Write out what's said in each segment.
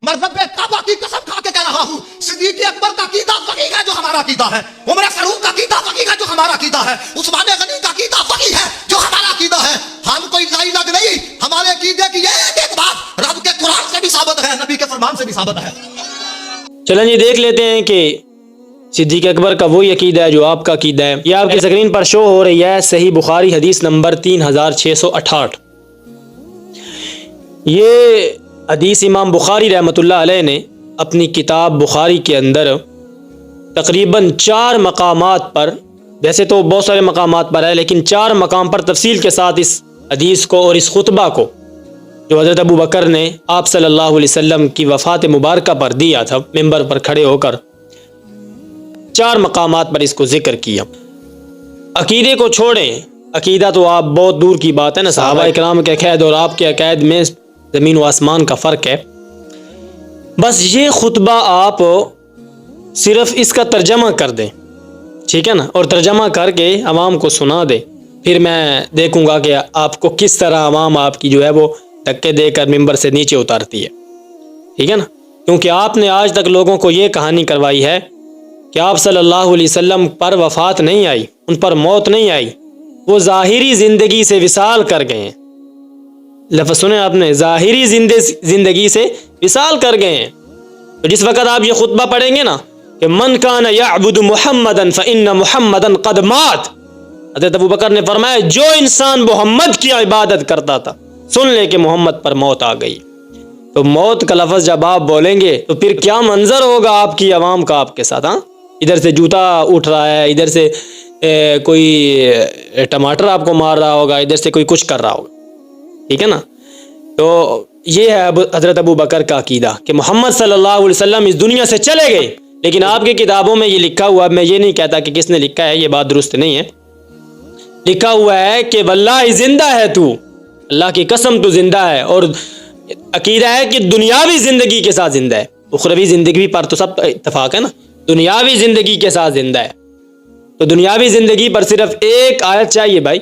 مذہب کعبہ کی قسم کھا کے کہہ رہا ہوں، صدیق اکبر کا عقیدہ صحیح ہے جو ہمارا عقیدہ ہے، عمر فاروق کا عقیدہ صحیح ہے جو ہمارا عقیدہ ہے، عثمان غنی کا عقیدہ صحیح ہے جو ہمارا عقیدہ ہے. ہم کوئی لائی لگ نہیں، ہمارے عقیدے کی ایک ایک بات رب کے قرآن سے بھی ثابت ہے، نبی کے فرمان سے بھی ثابت ہے. چلیں جی دیکھ لیتے ہیں کہ صدیق اکبر کا وہی عقیدہ ہے جو آپ کا عقیدہ ہے. یہ آپ کی اسکرین پر شو ہو رہی ہے صحیح بخاری حدیث نمبر 3668. یہ حدیث امام بخاری رحمۃ اللہ علیہ نے اپنی کتاب بخاری کے اندر تقریباً 4 مقامات پر، ویسے تو بہت سارے مقامات پر ہے لیکن 4 مقام پر تفصیل کے ساتھ اس حدیث کو اور اس خطبہ کو جو حضرت ابو بکر نے آپ صلی اللہ علیہ وسلم کی وفات مبارکہ پر دیا تھا، ممبر پر کھڑے ہو کر 4 مقامات پر اس کو ذکر کیا. عقیدے کو چھوڑیں، عقیدہ تو آپ بہت دور کی بات ہے نا، صحابہ اکرام کے عقائد اور آپ کے عقائد میں زمین و آسمان کا فرق ہے. بس یہ خطبہ آپ صرف اس کا ترجمہ کر دیں، ٹھیک ہے نا، اور ترجمہ کر کے عوام کو سنا دیں، پھر میں دیکھوں گا کہ آپ کو کس طرح عوام آپ کی جو ہے وہ دھکے دے کر ممبر سے نیچے اتارتی ہے، ٹھیک ہے نا. کیونکہ آپ نے آج تک لوگوں کو یہ کہانی کروائی ہے کہ آپ صلی اللہ علیہ وسلم پر وفات نہیں آئی، ان پر موت نہیں آئی، وہ ظاہری زندگی سے وصال کر گئے ہیں. لفظ سنیں آپ نے، ظاہری زندگی سے وصال کر گئے ہیں. تو جس وقت آپ یہ خطبہ پڑھیں گے نا کہ من کان یعبد محمدا فإن محمدا قد مات، حضرت ابو بکر نے فرمایا جو انسان محمد کی عبادت کرتا تھا سن لے کہ محمد پر موت آ گئی. تو موت کا لفظ جب آپ بولیں گے تو پھر کیا منظر ہوگا آپ کی عوام کا آپ کے ساتھ. ہاں، ادھر سے جوتا اٹھ رہا ہے، ادھر سے کوئی ٹماٹر آپ کو مار رہا ہوگا، ادھر سے کوئی کچھ کر رہا ہوگا، ٹھیک ہے نا. تو یہ ہے حضرت ابو بکر کا عقیدہ کہ محمد صلی اللہ علیہ وسلم اس دنیا سے چلے گئے، لیکن آپ کی کتابوں میں یہ لکھا ہوا، میں یہ نہیں کہتا کہ کس نے لکھا ہے، یہ بات درست نہیں ہے، لکھا ہوا ہے کہ واللہ زندہ ہے تو، اللہ کی قسم تو زندہ ہے. اور عقیدہ ہے کہ دنیاوی زندگی کے ساتھ زندہ ہے، اخروی زندگی پر تو سب اتفاق ہے نا، دنیاوی زندگی کے ساتھ زندہ ہے. تو دنیاوی زندگی پر صرف ایک آیت چاہیے بھائی،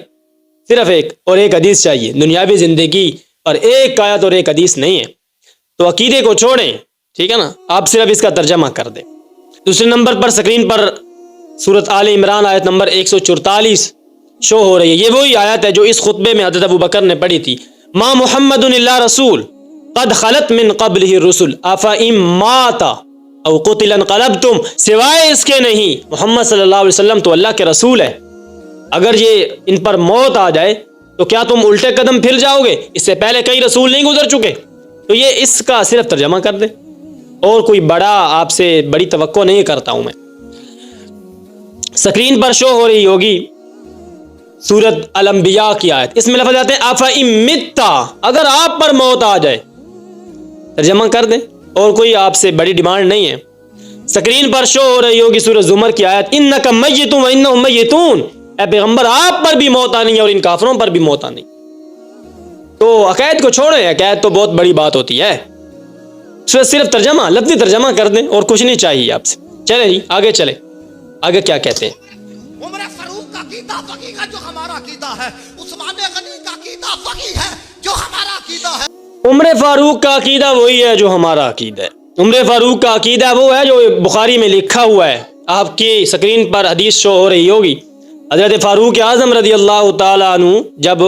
صرف ایک، اور ایک حدیث چاہیے. دنیاوی زندگی پر ایک آیت اور ایک حدیث نہیں ہے. تو عقیدے کو چھوڑیں، ٹھیک ہے نا، آپ صرف اس کا ترجمہ کر دیں. دوسرے نمبر پر اسکرین پر سورۃ آل عمران آیت نمبر 144 شو ہو رہی ہے. یہ وہی آیت ہے جو اس خطبے میں حضرت ابو بکر نے پڑھی تھی. ما محمد الا رسول قد خلت من قبلہ الرسل افئن مات او قتل انقلبتم، سوائے اس کے نہیں، محمد صلی اللہ علیہ وسلم تو اللہ کے رسول ہے، اگر یہ ان پر موت آ جائے تو کیا تم الٹے قدم پھر جاؤ گے؟ اس سے پہلے کئی رسول نہیں گزر چکے؟ تو یہ اس کا صرف ترجمہ کر دیں، اور کوئی بڑا آپ سے بڑی توقع نہیں کرتا ہوں میں. اسکرین پر شو ہو رہی ہوگی سورۃ الانبیاء کی آیت، اس میں لفظ آتے ہیں افئن مت، اگر آپ پر موت آ جائے، ترجمہ کر دیں، اور کوئی آپ سے بڑی ڈیمانڈ نہیں ہے. اسکرین پر شو ہو رہی ہوگی سورۃ زمر کی آیت انک میت وانہم میتون، اے پیغمبر آپ پر بھی موت آنی ہے اور ان کافروں پر بھی موت آنی. تو عقائد کو چھوڑیں، عقائد تو بہت بڑی بات ہوتی ہے، صرف ترجمہ، لفظی ترجمہ کر دیں، اور کچھ نہیں چاہیے آپ سے. چلیں جی آگے چلیں، آگے کیا کہتے ہیں. عمر فاروق کا عقیدہ صحیح ہے جو ہمارا عقیدہ ہے، عثمان غنی کا عقیدہ صحیح ہے جو ہمارا عقیدہ ہے. عمر فاروق کا عقیدہ وہی ہے جو ہمارا عقیدہ ہے. عمر فاروق کا عقیدہ وہ ہے جو بخاری میں لکھا ہوا ہے، آپ کی اسکرین پر حدیث شو ہو رہی ہوگی. حضرت فاروق اعظم رضی اللہ تعالیٰ عنہ جب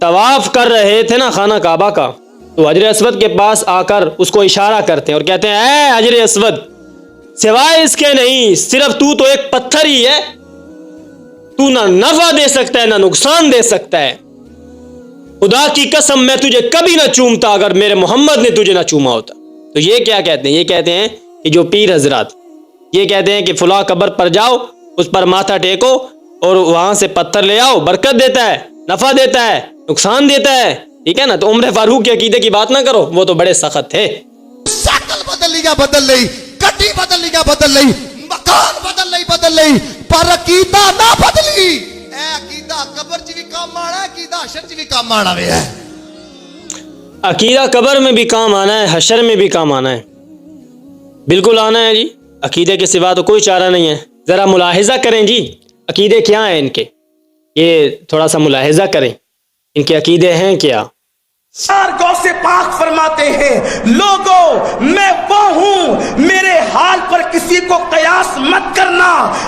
طواف کر رہے تھے نا خانہ کعبہ کا، تو حجر اسود کے پاس آ کر اس کو اشارہ کرتے ہیں اور کہتے ہیں اے حجر اسود، سوائے اس کے نہیں، صرف تو ایک پتھر ہی ہے، تو نہ نفع دے سکتا ہے نہ نقصان دے سکتا ہے، خدا کی قسم میں تجھے کبھی نہ چومتا اگر میرے محمد نے تجھے نہ چوما ہوتا. تو یہ کیا کہتے ہیں؟ یہ کہتے ہیں کہ جو پیر حضرات یہ کہتے ہیں کہ فلاں قبر پر جاؤ، اس پر ماتھا ٹیکو اور وہاں سے پتھر لے آؤ، برکت دیتا ہے، نفع دیتا ہے، نقصان دیتا ہے، ٹھیک ہے نا. تو عمر فاروق کے عقیدے کی بات نہ کرو، وہ تو بڑے سخت تھے. شکل بدل لیا بدل لئی، گڈی بدل لیا بدل لئی، مکان بدل لئی بدل لئی، پر عقیدہ نہ بدلی. اے عقیدہ قبر چ بھی کام آنا ہے، عقیدہ حشر چ بھی کام آنا ہے. عقیدہ قبر میں بھی کام آنا ہے، حشر میں بھی کام آنا ہے، بالکل آنا ہے جی. عقیدے کے سوا تو کوئی چارہ نہیں ہے. ذرا ملاحظہ کریں جی عقیدے کیا ہیں ان کے، یہ تھوڑا سا ملاحظہ کریں ان کے عقیدے ہیں کیا. غوث پاک فرماتے ہیں لوگوں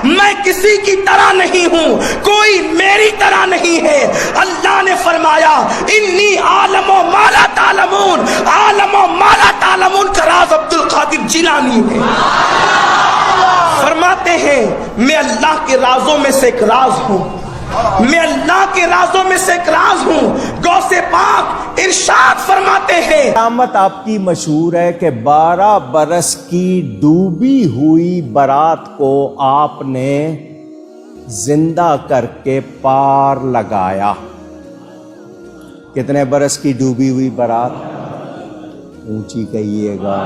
میں کسی کی طرح نہیں ہوں، کوئی میری طرح نہیں ہے۔ اللہ نے فرمایا انی عالم و مالا تعلمون، عالم و مالا تعلمون کا راز عبد القادر جیلانی ہے۔ فرماتے ہیں میں اللہ کے رازوں میں سے ایک راز ہوں، میں اللہ کے رازوں میں سے ایک راز ہوں۔ غوث پاک ارشاد فرماتے ہیں، علامت آپ کی مشہور ہے کہ 12 برس کی ڈوبی ہوئی برات کو آپ نے زندہ کر کے پار لگایا۔ کتنے برس کی ڈوبی ہوئی برات؟ اونچی کہیے گا۔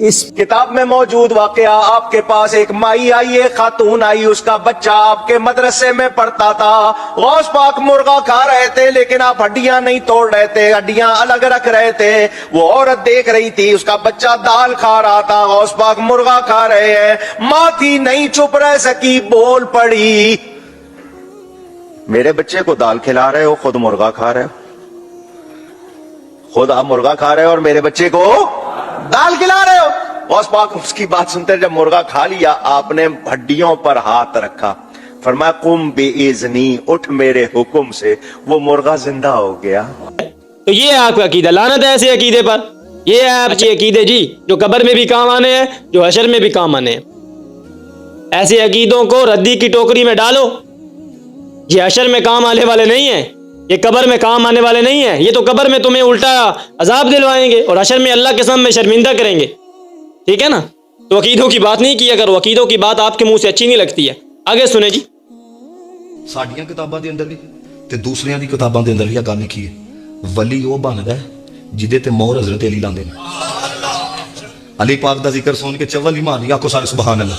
اس کتاب میں موجود واقعہ، آپ کے پاس ایک مائی آئی، ایک خاتون آئی، اس کا بچہ آپ کے مدرسے میں پڑھتا تھا۔ غوث پاک مرغا کھا رہے تھے لیکن آپ ہڈیاں نہیں توڑ رہے تھے، ہڈیاں الگ رکھ رہے تھے۔ وہ عورت دیکھ رہی تھی، اس کا بچہ دال کھا رہا تھا، غوث پاک مرغا کھا رہے ہیں۔ ماں تھی، نہیں چپ رہ سکی، بول پڑی، میرے بچے کو دال کھلا رہے ہو، خود مرغا کھا رہے ہو، خود آپ مرغا کھا رہے ہو اور میرے بچے کو دال کھلا رہے ہو۔ غوث پاک اس کی بات سنتے، جب مرغا کھا لیا آپ نے ہڈیوں پر ہاتھ رکھا، فرمایا قم بِإِذْنِی، اٹھ میرے حکم سے، وہ مرغا زندہ ہو گیا۔ تو یہ ہے آپ کا عقیدہ، لعنت ہے ایسے عقیدے پر۔ یہ ہے آپ کے عقیدے جی، جو قبر میں بھی کام آنے ہیں، جو حشر میں بھی کام آنے ہیں۔ ایسے عقیدوں کو ردی کی ٹوکری میں ڈالو، یہ حشر میں کام آنے والے نہیں ہیں، یہ قبر میں کام آنے والے نہیں ہیں۔ یہ تو قبر میں تمہیں الٹا عذاب دلوائیں گے اور حشر میں اللہ کے سامنے شرمندہ کریں گے، ٹھیک ہے نا؟ تو عقیدوں کی بات نہیں کیا کرو، عقیدوں کی بات آپ کے منہ سے اچھی نہیں لگتی ہے۔ آگے سنیں جی۔ ਸਾਡੀਆਂ ਕਿਤਾਬਾਂ ਦੇ ਅੰਦਰ ਵੀ ਤੇ ਦੂਸਰਿਆਂ ਦੀ ਕਿਤਾਬਾਂ ਦੇ ਅੰਦਰ ਵੀ ਇਹ ਗੱਲ ਲਿਖੀ ਹੈ, ਵਲੀ ਉਹ ਬਣਦਾ ਹੈ ਜਿਹਦੇ ਤੇ ਮੋਹਰ ਹਜ਼ਰਤ ਅਲੀ ਲਾਉਂਦੇ ਨੇ। ਅਲੀ ਪਾਕ ਦਾ ਜ਼ਿਕਰ ਸੁਣ ਕੇ ਚਵਲ ਇਮਾਨ ਆਖੋ ਸਾਰੇ ਸੁਭਾਨ ਅੱਲਾਹ।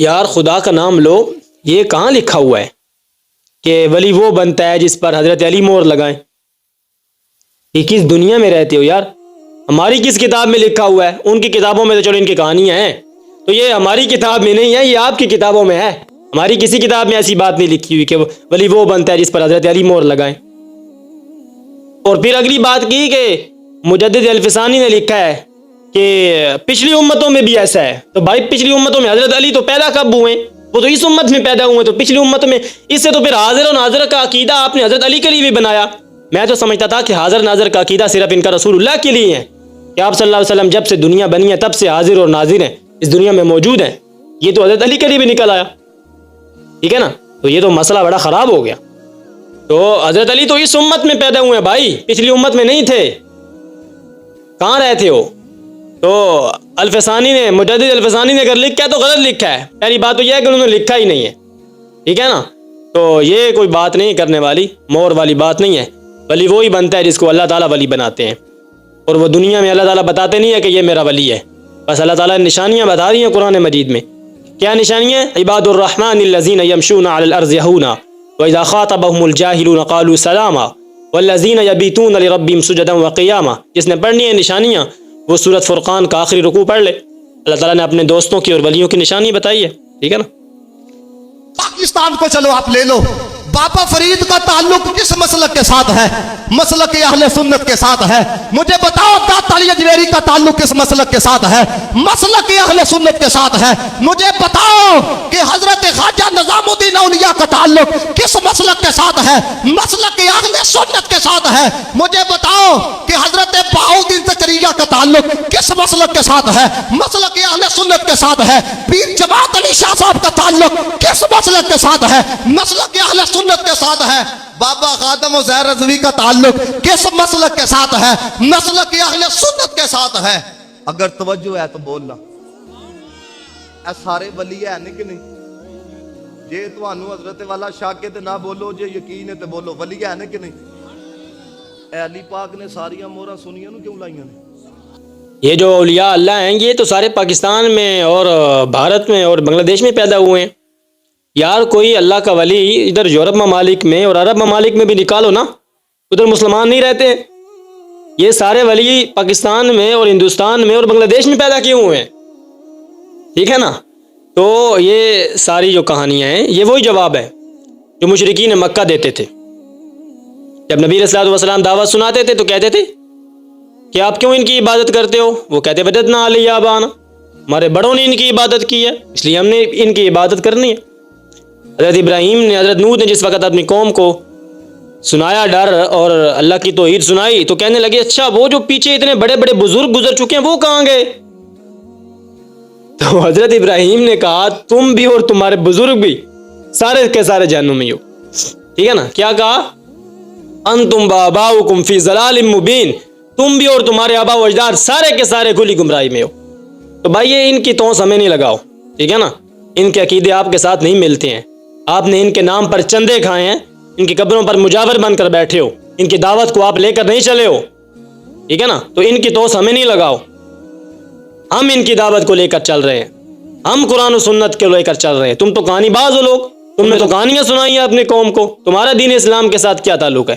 یار خدا کا نام لو، یہ کہاں لکھا ہوا ہے کہ ولی وہ بنتا ہے جس پر حضرت علی مہر لگائیں؟ یہ کس دنیا میں رہتے ہو یار؟ ہماری کس کتاب میں لکھا ہوا ہے؟ ان کی کتابوں میں تو چلو ان کی کہانیاں ہیں، تو یہ ہماری کتاب میں نہیں ہے، یہ آپ کی کتابوں میں ہے۔ ہماری کسی کتاب میں ایسی بات نہیں لکھی ہوئی کہ ولی وہ بنتا ہے جس پر حضرت علی مہر لگائیں۔ اور پھر اگلی بات کی کہ مجدد الفسانی نے لکھا ہے کہ پچھلی امتوں میں بھی ایسا ہے۔ تو بھائی پچھلی امتوں میں حضرت علی تو پیدا کب ہوئے؟ وہ تو اس امت میں پیدا ہوئے، تو پچھلی امت میں اس سے تو پھر حاضر و ناظر کا عقیدہ آپ نے حضرت علی کے لیے بھی بنایا۔ میں تو سمجھتا تھا کہ حاضر ناظر کا عقیدہ صرف ان کا رسول اللہ کے لیے ہے، کہ آپ صلی اللہ علیہ وسلم جب سے دنیا بنی ہے تب سے حاضر اور ناظر ہیں، اس دنیا میں موجود ہیں۔ یہ تو حضرت علی کے لیے بھی نکل آیا، ٹھیک ہے نا؟ تو یہ تو مسئلہ بڑا خراب ہو گیا۔ تو حضرت علی تو اس امت میں پیدا ہوئے ہیں بھائی، پچھلی امت میں نہیں تھے، کہاں رہتے ہو؟ تو الفسانی نے، مجدد الفسانی نے اگر لکھا ہے تو غلط لکھا ہے۔ پہلی بات تو یہ ہے کہ انہوں نے لکھا ہی نہیں ہے، ٹھیک ہے نا؟ تو یہ کوئی بات نہیں کرنے والی، مور والی بات نہیں ہے۔ ولی وہی بنتا ہے جس کو اللہ تعالیٰ ولی بناتے ہیں، اور وہ دنیا میں اللہ تعالیٰ بتاتے نہیں ہے کہ یہ میرا ولی ہے، بس اللہ تعالیٰ نے نشانیاں بتا دی ہیں قرآن مجید میں۔ کیا نشانیاں؟ عباد الرحمن الذین یمشون علی الارض یہونا وَإِذَا خَاطَبَهُمُ الْجَاهِلُونَ قَالُوا سَلَامًا وَالَّذِينَ يَبِيتُونَ لِرَبِّهِمْ سُجَدًا وَقِيَامًا۔ جس نے پڑھنی ہے نشانیاں وہ سورۃ فرقان کا آخری رکوع پڑھ لے، اللہ تعالیٰ نے اپنے دوستوں کی اور ولیوں کی نشانی بتائی ہے، ٹھیک ہے نا؟ پاکستان کو چلو آپ لے لو، بابا فرید کا تعلق کس مسلک کے ساتھ ہے؟ مسلک اہل سنت کے ساتھ ہے۔ مجھے بتاؤ داتا علی اجمیری کا تعلق کس مسلک کے ساتھ ہے؟ مسلک اہل سنت کے ساتھ ہے۔ مجھے بتاؤ کہ حضرت خواجہ نظام الدین اولیاء کا تعلق کس مسلک کے ساتھ ہے؟ مسلک اہل سنت کے ساتھ ہے۔ مجھے بتاؤ کہ حضرت بہاؤالدین زکریا کا تعلق کس مسلک کے ساتھ ہے؟ مسلک اہل سنت کے ساتھ ہے۔ پیر جماعت علی شاہ صاحب کا تعلق کس مسلک کے ساتھ ہے؟ مسلک اہل سنت کے ساتھ ہے۔ بابا خادم و زہر رضوی کا تعلق کس مسلک کے ساتھ ہے؟ مسلک اہل سنت کے ساتھ ہے۔ اگر توجہ ہے تو بولنا، اے سارے ولی ہے نہیں کہ نہیں؟ جے تانوں حضرت والا شک ہے تے نہ بولو، جے یقین ہے تے بولو، ولی ہے نہیں کہ نہیں؟ اے علی پاک نے ساریاں موہراں سنیاں نو کیوں لائیاں نے؟ یہ جو اولیاء اللہ ہیں یہ تو سارے پاکستان میں اور بھارت میں اور بنگلہ دیش میں پیدا ہوئے ہیں۔ یار کوئی اللہ کا ولی ادھر یورپ ممالک میں اور عرب ممالک میں بھی نکالو نا، ادھر مسلمان نہیں رہتے۔ یہ سارے ولی پاکستان میں اور ہندوستان میں اور بنگلہ دیش میں پیدا کیے ہوئے ہیں، ٹھیک ہے نا؟ تو یہ ساری جو کہانیاں ہیں یہ وہی جواب ہے جو مشرکین مکہ دیتے تھے. جب نبی علیہ الصلوۃ والسلام دعوت سناتے تھے تو کہتے تھے کہ آپ کیوں ان کی عبادت کرتے ہو؟ وہ کہتے وجدنا علیہ آبانا، ہمارے بڑوں نے ان کی عبادت کی ہے اس لیے ہم نے ان کی عبادت کرنی ہے. حضرت ابراہیم نے، حضرت نوح نے جس وقت اپنی قوم کو سنایا ڈر اور اللہ کی توحید سنائی تو کہنے لگے اچھا وہ جو پیچھے اتنے بڑے بڑے بزرگ گزر چکے ہیں وہ کہاں گئے؟ تو حضرت ابراہیم نے کہا تم بھی اور تمہارے بزرگ بھی سارے کے سارے جہنم میں ہو. ٹھیک ہے نا؟ کیا کہا؟ انتم وآباؤکم فی ضلال مبین، تم بھی اور تمہارے آبا و اجداد سارے کے سارے کھلی گمراہی میں ہو. تو بھائی یہ ان کی توس ہمیں نہیں لگاؤ، ٹھیک ہے نا؟ ان کے عقیدے آپ کے ساتھ نہیں ملتے ہیں، آپ نے ان کے نام پر چندے کھائے ہیں، ان کی قبروں پر مجاور بن کر بیٹھے ہو، ان کی دعوت کو آپ لے کر نہیں چلے ہو، ٹھیک ہے نا؟ تو ان کی توس ہمیں نہیں لگاؤ، ہم ان کی دعوت کو لے کر چل رہے ہیں، ہم قرآن و سنت کو لے کر چل رہے ہیں. تم تو کہانی باز ہو لوگ، تم نے تو کہانیاں سنائی ہیں اپنی قوم کو، تمہارا دین اسلام کے ساتھ کیا تعلق ہے؟